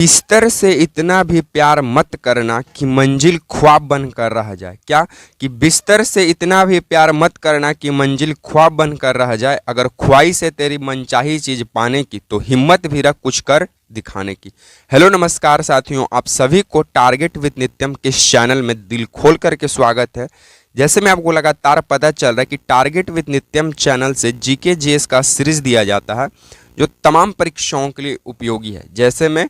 बिस्तर से इतना भी प्यार मत करना कि मंजिल ख्वाब बनकर रह जाए। क्या कि बिस्तर से इतना भी प्यार मत करना कि मंजिल ख्वाब बनकर रह जाए। अगर ख्वाहिश है तेरी मनचाही चीज पाने की तो हिम्मत भी रख कुछ कर दिखाने की। हेलो नमस्कार साथियों, आप सभी को टारगेट विद नित्यम के इस चैनल में दिल खोल करके स्वागत है। जैसे मैं आपको लगातार पता चल रहा है कि टारगेट विद नित्यम चैनल से जीके जीएस का सीरीज दिया जाता है जो तमाम परीक्षाओं के लिए उपयोगी है। जैसे में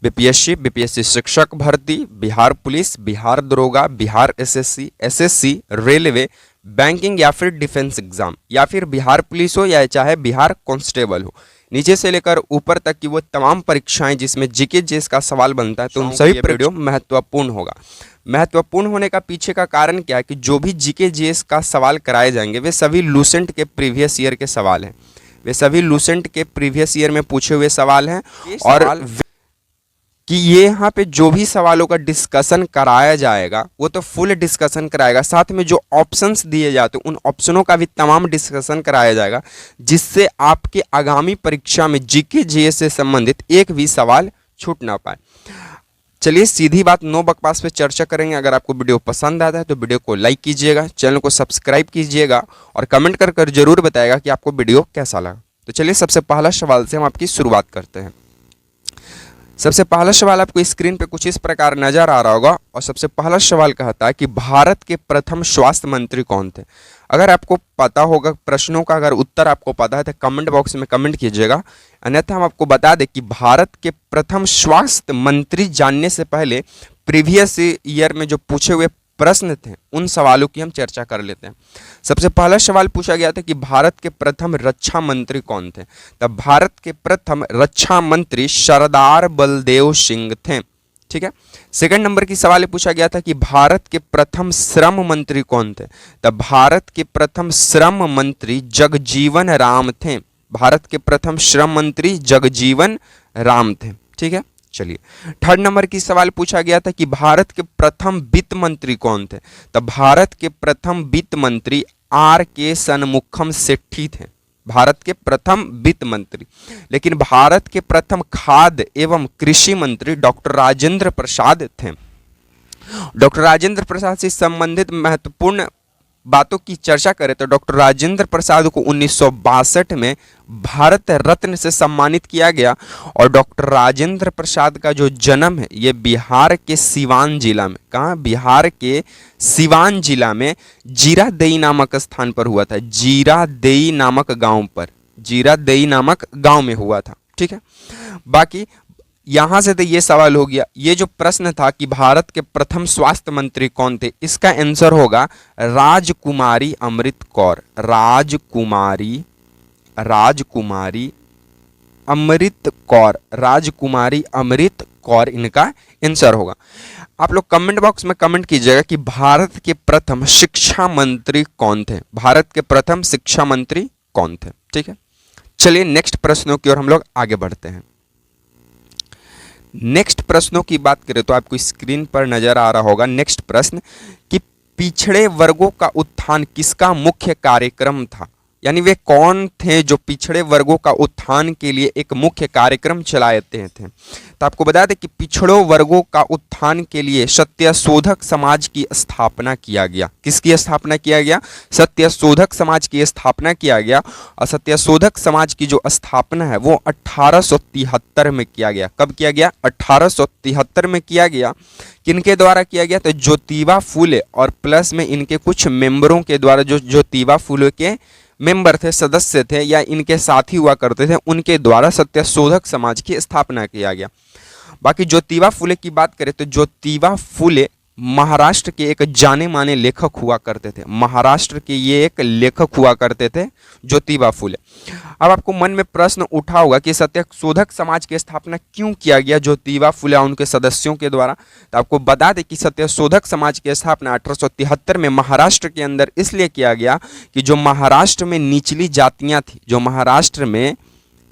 बीपीएससी शिक्षक भर्ती, बिहार पुलिस, बिहार दरोगा, बिहार एसएससी, रेलवे, बैंकिंग या फिर डिफेंस एग्जाम, या फिर बिहार पुलिस हो या चाहे बिहार कांस्टेबल हो, नीचे से लेकर ऊपर तक की वो तमाम परीक्षाएं जिसमें जीके जीएस का सवाल बनता है, तो उन सभी वीडियो महत्वपूर्ण होगा। महत्वपूर्ण होने का पीछे का कारण क्या है कि जो भी जीके जीएस का सवाल कराए जाएंगे वे सभी लूसेंट के प्रीवियस ईयर के सवाल हैं। वे सभी लूसेंट के प्रीवियस ईयर में पूछे हुए सवाल हैं और कि ये यहाँ पे जो भी सवालों का डिस्कशन कराया जाएगा वो तो फुल डिस्कशन कराएगा, साथ में जो ऑप्शंस दिए जाते हैं उन ऑप्शनों का भी तमाम डिस्कशन कराया जाएगा, जिससे आपके आगामी परीक्षा में जीके जीएस से संबंधित एक भी सवाल छूट ना पाए। चलिए सीधी बात, नो बकवास पे चर्चा करेंगे। अगर आपको वीडियो पसंद आता है तो वीडियो को लाइक कीजिएगा, चैनल को सब्सक्राइब कीजिएगा और कमेंट कर जरूर बताएगा कि आपको वीडियो कैसा लगा। तो चलिए सबसे पहला सवाल से हम आपकी शुरुआत करते हैं। सबसे पहला सवाल आपको स्क्रीन पे कुछ इस प्रकार नजर आ रहा होगा और सबसे पहला सवाल कहता है कि भारत के प्रथम स्वास्थ्य मंत्री कौन थे। अगर आपको पता होगा प्रश्नों का अगर उत्तर आपको पता है तो कमेंट बॉक्स में कमेंट कीजिएगा, अन्यथा हम आपको बता दें कि भारत के प्रथम स्वास्थ्य मंत्री जानने से पहले प्रीवियस ईयर में जो पूछे हुए प्रश्न थे उन सवालों की हम चर्चा कर लेते हैं। सबसे पहला सवाल पूछा गया था कि भारत के प्रथम रक्षा मंत्री कौन थे। तब भारत के प्रथम रक्षा मंत्री सरदार बलदेव सिंह थे। ठीक है। सेकंड नंबर की सवाल पूछा गया था कि भारत के प्रथम श्रम मंत्री कौन थे। तब भारत के प्रथम श्रम मंत्री जगजीवन राम थे। भारत के प्रथम श्रम मंत्री जगजीवन राम थे। ठीक है। चलिए थर्ड नंबर की सवाल पूछा गया था कि भारत के प्रथम वित्त मंत्री कौन थे। तब भारत के प्रथम वित्त मंत्री आर.के. शनमुखम सेठी थे। भारत के प्रथम वित्त मंत्री। लेकिन भारत के प्रथम खाद्य एवं कृषि मंत्री डॉक्टर राजेंद्र प्रसाद थे। डॉक्टर राजेंद्र प्रसाद से संबंधित महत्वपूर्ण बातों की चर्चा करें तो डॉक्टर राजेंद्र प्रसाद को 1962 में भारत रत्न से सम्मानित किया गया और डॉक्टर राजेंद्र प्रसाद का जो जन्म है ये बिहार के सिवान जिला में, कहाँ, बिहार के सिवान जिला में जीरादेई नामक स्थान पर हुआ था। जीरादेई नामक गांव पर, जीरादेई नामक गांव में हुआ था। ठीक है। बाकी यहां से तो ये सवाल हो गया। ये जो प्रश्न था कि भारत के प्रथम स्वास्थ्य मंत्री कौन थे, इसका आंसर होगा राजकुमारी अमृत कौर। राजकुमारी अमृत कौर, राजकुमारी अमृत कौर इनका आंसर होगा। आप लोग कमेंट बॉक्स में कमेंट कीजिएगा कि भारत के प्रथम शिक्षा मंत्री कौन थे। भारत के प्रथम शिक्षा मंत्री कौन थे। ठीक है। चलिए नेक्स्ट प्रश्नों की ओर हम लोग आगे बढ़ते हैं। नेक्स्ट प्रश्नों की बात करें तो आपको स्क्रीन पर नजर आ रहा होगा नेक्स्ट प्रश्न कि पिछड़े वर्गों का उत्थान किसका मुख्य कार्यक्रम था। यानी वे कौन थे जो पिछड़े वर्गों का उत्थान के लिए एक मुख्य कार्यक्रम चलाते थे। तो आपको बता दें कि पिछड़ों वर्गों का उत्थान के लिए सत्यशोधक समाज की स्थापना किया गया। किसकी स्थापना किया गया? सत्यशोधक समाज की स्थापना किया गया। और सत्यशोधक समाज की जो स्थापना है वो 1873 में किया गया। कब किया गया? 1873 में किया गया। किनके द्वारा किया गया? तो ज्योतिबा फुले और प्लस में इनके कुछ मेंबरों के द्वारा, जो ज्योतिबा फुले के मेंबर थे, सदस्य थे या इनके साथी हुआ करते थे, उनके द्वारा सत्यशोधक समाज की स्थापना किया गया। बाकी ज्योतिबा फुले की बात करें तो ज्योतिबा फुले महाराष्ट्र के एक जाने माने लेखक हुआ करते थे। महाराष्ट्र के ये एक लेखक हुआ करते थे ज्योतिबा फुले। अब आपको मन में प्रश्न उठा होगा कि सत्यशोधक समाज की स्थापना क्यों किया गया ज्योतिबा फुले और उनके सदस्यों के द्वारा। तो आपको बता दें कि सत्यशोधक समाज की स्थापना 1873 में महाराष्ट्र के अंदर इसलिए किया गया कि जो महाराष्ट्र में निचली जातियां थी, जो महाराष्ट्र में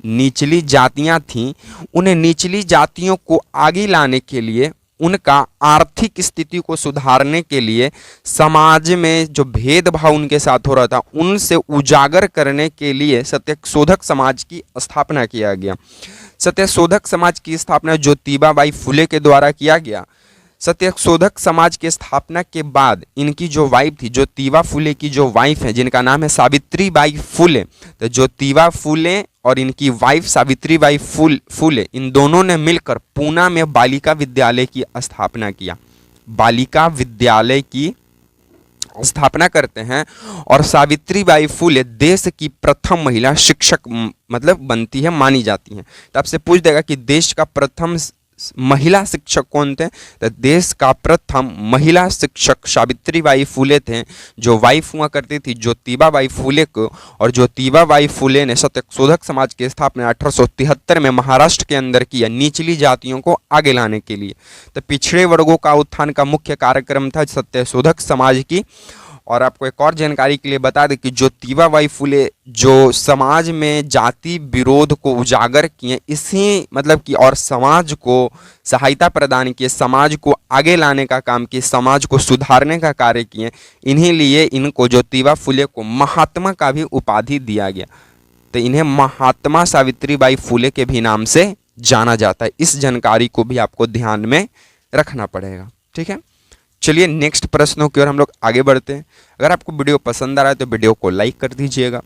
निचली जातियां थीं, उन्हें निचली जातियों को आगे लाने के लिए उनका आर्थिक स्थिति को सुधारने के लिए समाज में जो भेदभाव उनके साथ हो रहा था उनसे उजागर करने के लिए सत्यशोधक समाज की स्थापना किया गया। सत्यशोधक समाज की स्थापना ज्योतिबाबाई फुले के द्वारा किया गया। सत्यशोधक समाज की स्थापना के बाद इनकी जो वाइफ थी, ज्योतिबा फुले की जो वाइफ है जिनका नाम है सावित्रीबाई फुले, तो ज्योतिबा फुले और इनकी वाइफ सावित्रीबाई फुले इन दोनों ने मिलकर पूना में बालिका विद्यालय की स्थापना किया। बालिका विद्यालय की स्थापना करते हैं और सावित्रीबाई फुले देश की प्रथम महिला शिक्षक मतलब बनती है, मानी जाती हैं। तो आपसे पूछ देगा कि देश का प्रथम महिला शिक्षक कौन थे, तो देश का प्रथम महिला शिक्षक सावित्रीबाई फुले थे, जो वाइफ हुआ करती थी ज्योतिबाबाई फुले को। और ज्योतिबाबाई फुले ने सत्यशोधक समाज की स्थापना 1873 में महाराष्ट्र के अंदर किया, निचली जातियों को आगे लाने के लिए। तो पिछड़े वर्गों का उत्थान का मुख्य कार्यक्रम था सत्यशोधक समाज की। और आपको एक और जानकारी के लिए बता दें कि ज्योतिबाबाई फुले जो समाज में जाति विरोध को उजागर किए, इसी मतलब कि और समाज को सहायता प्रदान किए, समाज को आगे लाने का काम किए, समाज को सुधारने का कार्य किए, इन्हीं लिए इनको ज्योतिबा फुले को महात्मा का भी उपाधि दिया गया। तो इन्हें महात्मा सावित्रीबाई फुले के भी नाम से जाना जाता है। इस जानकारी को भी आपको ध्यान में रखना पड़ेगा, ठीक है। चलिए नेक्स्ट प्रश्नों की ओर हम लोग आगे बढ़ते हैं। अगर आपको वीडियो पसंद आ रहा है तो वीडियो को लाइक कर दीजिएगा।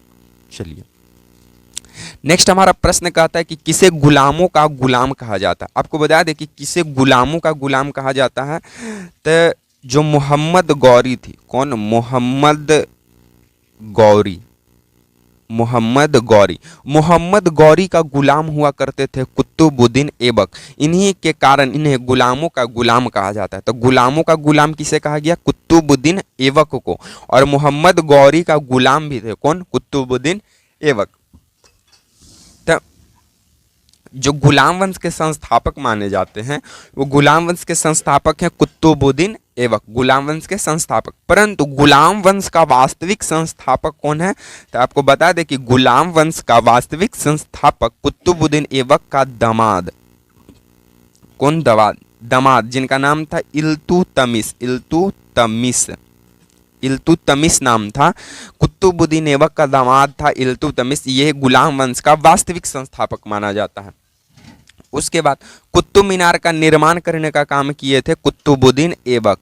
चलिए नेक्स्ट हमारा प्रश्न कहता है कि किसे गुलामों का गुलाम कहा जाता है। आपको बता दें कि किसे गुलामों का गुलाम कहा जाता है। तो जो मोहम्मद गौरी थी, कौन? मोहम्मद गौरी का गुलाम हुआ करते थे कुतुबुद्दीन ऐबक। इन्हीं के कारण इन्हें गुलामों का गुलाम कहा जाता है। तो गुलामों का गुलाम किसे कहा गया? कुतुबुद्दीन ऐबक को। और मोहम्मद गौरी का गुलाम भी थे, कौन? कुतुबुद्दीन ऐबक। तो जो गुलाम वंश के संस्थापक माने जाते हैं वो गुलाम वंश के संस्थापक हैं कुतुबुद्दीन ऐबक, गुलाम वंश के संस्थापक। परंतु गुलाम वंश का वास्तविक संस्थापक कौन है? तो आपको बता दें कि गुलाम वंश का वास्तविक संस्थापक कुतुबुद्दीन ऐबक का दामाद, कौन? दामाद जिनका नाम था इल्तुतमिश नाम था। कुतुबुद्दीन ऐबक का दामाद था इल्तुतमिश। यह गुलाम वंश का वास्तविक संस्थापक माना जाता है। उसके बाद कुतुब मीनार का निर्माण करने का काम किए थे कुतुबुद्दीन ऐबक।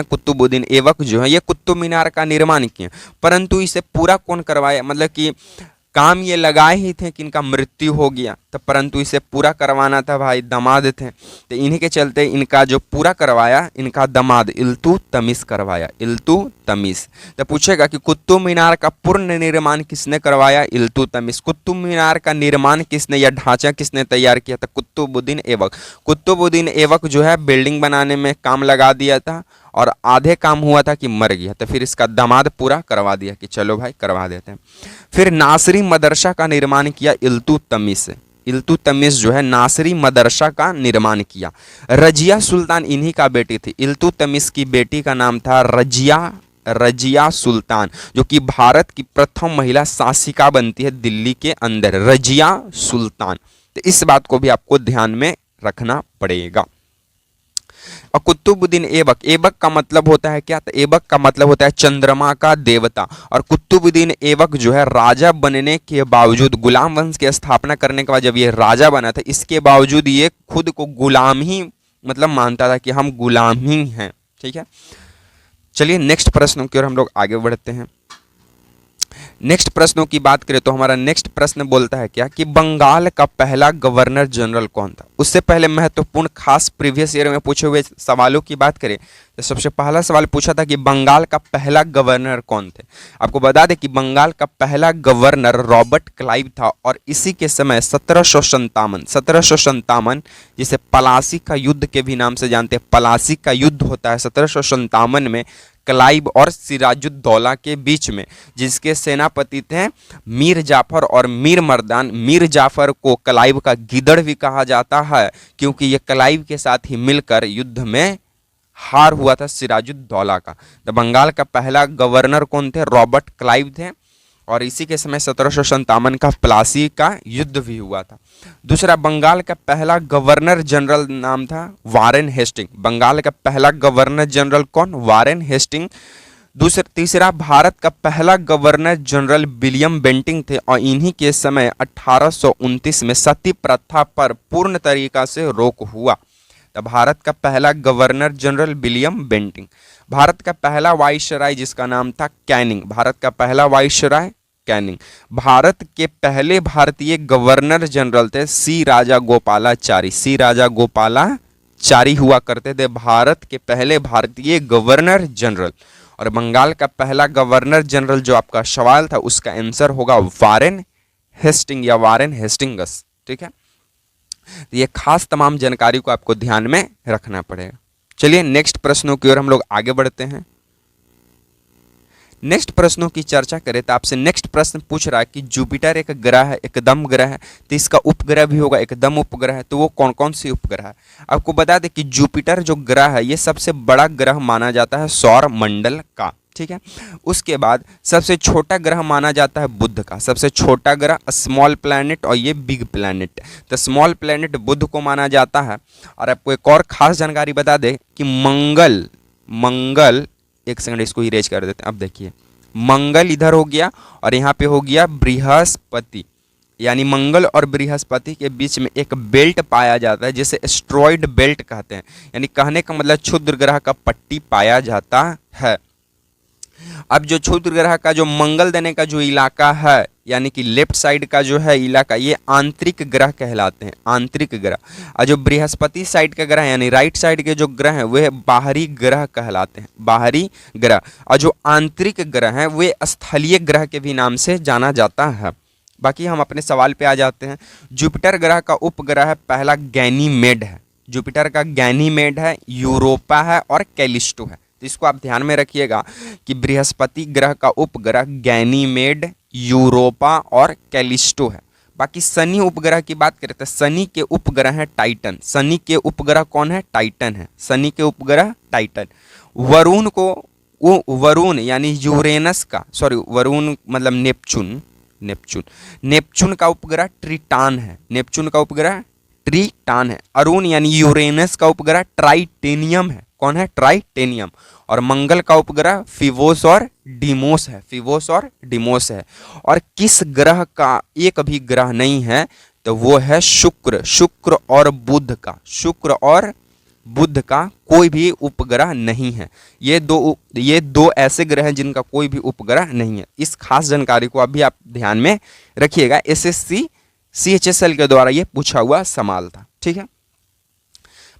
कुतुबुद्दीन ऐबक जो है ये कुतुब मीनार का निर्माण किए, परंतु इसे पूरा कौन करवाया? मतलब कि काम ये लगाए ही थे कि इनका मृत्यु हो गया, तो परंतु इसे पूरा करवाना था भाई दामाद थे। तो इन्हीं के चलते इनका जो पूरा करवाया इनका दामाद इल्तुतमिश करवाया, इल्तुतमिश। तो पूछेगा कि कुतुब मीनार का पूर्ण निर्माण किसने करवाया? इल्तुतमिश। कुतुब मीनार का निर्माण किसने या ढांचा किसने तैयार किया था? कुतुबुद्दीन ऐबक। कुतुबुद्दीन ऐबक जो है बिल्डिंग बनाने में काम लगा दिया था और आधे काम हुआ था कि मर गया, तो फिर इसका दामाद पूरा करवा दिया कि चलो भाई करवा देते हैं। फिर नासरी मदरसा का निर्माण किया इल्तुतमिश जो है नासरी मदरसा का निर्माण किया। रजिया सुल्तान इन्हीं का बेटी थी। इल्तुतमिश की बेटी का नाम था रजिया सुल्तान, जो कि भारत की प्रथम महिला शासिका बनती है दिल्ली के अंदर, रजिया सुल्तान। तो इस बात को भी आपको ध्यान में रखना पड़ेगा। और कुतुबुद्दीन ऐबक का मतलब होता है क्या? तो ऐबक का मतलब होता है चंद्रमा का देवता। और कुतुबुद्दीन ऐबक जो है राजा बनने के बावजूद, गुलाम वंश की स्थापना करने के बाद जब ये राजा बना था, इसके बावजूद ये खुद को गुलाम ही मतलब मानता था कि हम गुलाम ही हैं, ठीक है। चलिए नेक्स्ट प्रश्नों की ओर हम लोग आगे बढ़ते हैं। नेक्स्ट प्रश्नों की बात करें तो हमारा नेक्स्ट प्रश्न बोलता है क्या कि बंगाल का पहला गवर्नर जनरल कौन था। उससे पहले महत्वपूर्ण खास प्रीवियस ईयर में पूछे हुए सवालों की बात करें तो सबसे पहला सवाल पूछा था कि बंगाल का पहला गवर्नर कौन थे। आपको बता दें कि बंगाल का पहला गवर्नर रॉबर्ट क्लाइव था और इसी के समय 1757 जिसे पलासी का युद्ध के भी नाम से जानते हैं, पलासी का युद्ध होता है 1757 में क्लाइव और सिराजुद्दौला के बीच में, जिसके सेनापति थे मीर जाफर और मीर मर्दान। मीर जाफर को क्लाइव का गिदड़ भी कहा जाता है क्योंकि ये क्लाइव के साथ ही मिलकर युद्ध में हार हुआ था सिराजुद्दौला का। तो बंगाल का पहला गवर्नर कौन थे? रॉबर्ट क्लाइव थे। और इसी के समय 1757 का प्लासी का युद्ध भी हुआ था। दूसरा, बंगाल का पहला गवर्नर जनरल नाम था वारेन हेस्टिंग। बंगाल का पहला गवर्नर जनरल कौन? Warren Hastings. तीसरा, भारत का पहला गवर्नर जनरल विलियम बेंटिंग थे और इन्हीं के समय 1829 में सती प्रथा पर पूर्ण तरीका से रोक हुआ। तो भारत का पहला governor general William Bentinck. Bharat का पहला वाइसराय जिसका नाम था कैनिंग। भारत का पहला वाइसराय कैनिंग। भारत के पहले भारतीय गवर्नर जनरल थे सी राजा गोपालाचारी। सी राजा गोपालाचारी हुआ करते थे भारत के पहले भारतीय गवर्नर जनरल। और बंगाल का पहला गवर्नर जनरल जो आपका सवाल था उसका आंसर होगा वारेन हेस्टिंग या वारेन हेस्टिंगस। ठीक है, तो ये खास तमाम जानकारी को आपको ध्यान में रखना पड़ेगा। चलिए नेक्स्ट प्रश्नों की ओर हम लोग आगे बढ़ते हैं। नेक्स्ट प्रश्नों की चर्चा करें तो आपसे नेक्स्ट प्रश्न पूछ रहा है कि जुपिटर एक ग्रह है, एकदम ग्रह है, तो इसका उपग्रह भी होगा एकदम उपग्रह है, तो वो कौन कौन सी उपग्रह है? आपको बता दें कि जुपिटर जो ग्रह है ये सबसे बड़ा ग्रह माना जाता है सौर मंडल का। ठीक है, उसके बाद सबसे छोटा ग्रह माना जाता है बुध का। सबसे छोटा ग्रह स्मॉल प्लैनेट और ये बिग प्लैनेट। तो स्मॉल प्लैनेट बुध को माना जाता है। और आपको एक और खास जानकारी बता दें कि मंगल एक सेकंड इसको इरेज कर देते हैं। अब देखिए, मंगल इधर हो गया और यहाँ पे हो गया बृहस्पति, यानी मंगल और बृहस्पति के बीच में एक बेल्ट पाया जाता है जिसे एस्ट्रॉइड बेल्ट कहते हैं। यानी कहने का मतलब क्षुद्र ग्रह का पट्टी पाया जाता है। अब जो क्षुद्र ग्रह का जो मंगल देने का जो इलाका है, यानी कि लेफ्ट साइड का जो है इलाका, ये आंतरिक ग्रह कहलाते हैं, आंतरिक ग्रह। और जो बृहस्पति साइड का ग्रह यानी राइट साइड के जो ग्रह हैं वे बाहरी ग्रह कहलाते हैं, बाहरी ग्रह। और जो आंतरिक ग्रह हैं वे स्थलीय ग्रह के भी नाम से जाना जाता है। बाकी हम अपने सवाल पे आ जाते हैं। जुपिटर ग्रह का उपग्रह पहला गैनीमेड है। जुपिटर का गैनीमेड है, यूरोपा है और कैलिस्टो है। तो इसको आप ध्यान में रखिएगा कि बृहस्पति ग्रह का उपग्रह गैनीमेड, यूरोपा और कैलिस्टो है। बाकी शनि उपग्रह की बात करें तो शनि के उपग्रह है टाइटन। शनि के उपग्रह कौन है? टाइटन है। शनि के उपग्रह टाइटन। वरुण को वरुण यानी यूरेनस का, सॉरी वरुण मतलब नेपच्यून का उपग्रह ट्रिटान है। नेपच्यून का उपग्रह ट्रिटान है। अरुण यानी यूरेनस का उपग्रह ट्राइटेनियम है। कौन है? ट्राइटेनियम। और मंगल का उपग्रह फिवोस और डिमोस है। फिवोस और डिमोस है। और किस ग्रह का एक भी ग्रह नहीं है? तो वो है शुक्र। शुक्र और बुध का, शुक्र और बुध का कोई भी उपग्रह नहीं है। ये दो ऐसे ग्रह हैं जिनका कोई भी उपग्रह नहीं है। इस खास जानकारी को अभी आप ध्यान में रखिएगा। एसएससी CHSL के द्वारा ये पूछा हुआ सवाल था। ठीक है,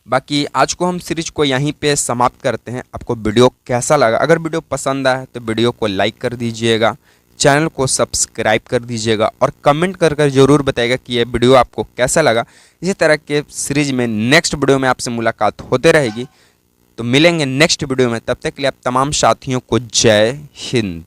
बाकी आज को हम सीरीज को यहीं पे समाप्त करते हैं। आपको वीडियो कैसा लगा? अगर वीडियो पसंद आया तो वीडियो को लाइक कर दीजिएगा, चैनल को सब्सक्राइब कर दीजिएगा और कमेंट कर ज़रूर बताइएगा कि ये वीडियो आपको कैसा लगा। इसी तरह के सीरीज में नेक्स्ट वीडियो में आपसे मुलाकात होते रहेगी। तो मिलेंगे नेक्स्ट वीडियो में, तब तक के लिए आप तमाम साथियों को जय हिंद।